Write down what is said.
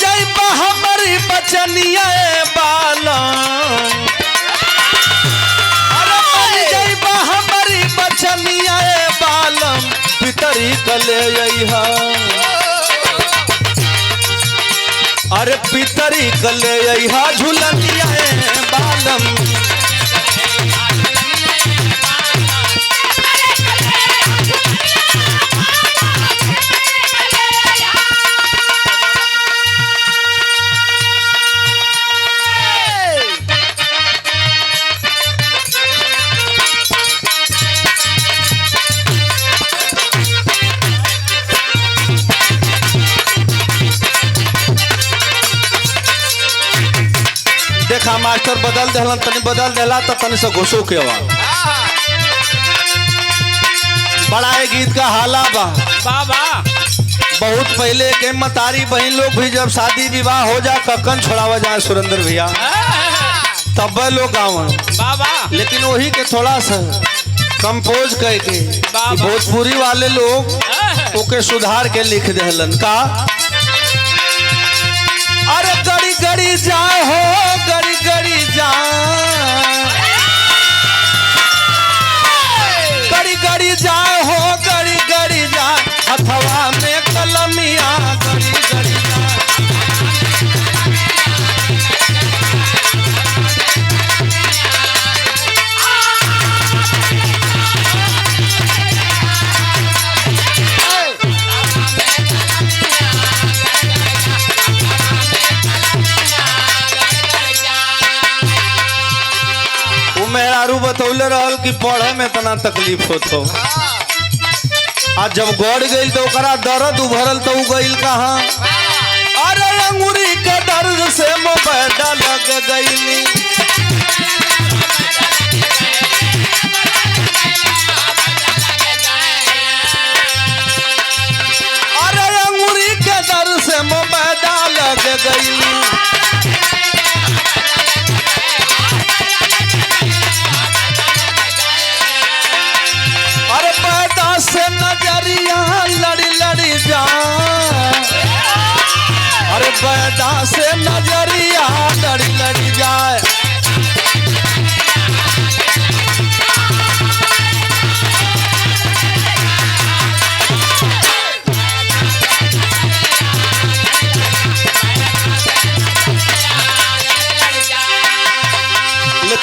जाइबा हमारी बचनिया बालम, अरे मर जाइबा हमारी बचनिया बालम, पितरी कले अइहा, अरे पितरी कले अइहा झुलनिया बालम। देखा मास्टर बदल देहलन, तनी बदल देला तो तनी से घुसो के बा बड़ा गीत का हाला बा बाबा। बहुत पहले के मतारी बहन लोग भी जब शादी विवाह हो जा कक्कन छोड़ावा जाए सुरेंद्र भैया तब लोग गावन बाबा, लेकिन वही के थोड़ा सा कंपोज करके भोजपुरी वाले लोग ओके सुधार के लिख देहलन का। अरे गड़ी गड़ी जाए हो गड़ी गड़ी जाए, गड़ी गड़ी जाए हो गड़ी गड़ी जाए, हथवा में कलमिया गड़ी गड़ी जाए। मेहरारू बतौले रहल कि पढ़े में इतना तकलीफ होत हो, आज जब गड़ गई तो ओकरा दर्द उभरल तो गईल कहाँ। अरे अंगूरी के दर्द से मोबाइल लग गईली, अरे अंगूरी के दर्द से मोबाइल लग गईली। से नजरिया लड़ी लड़ी जा, अरे पैदा से नजरिया लड़ी लड़ी जाए।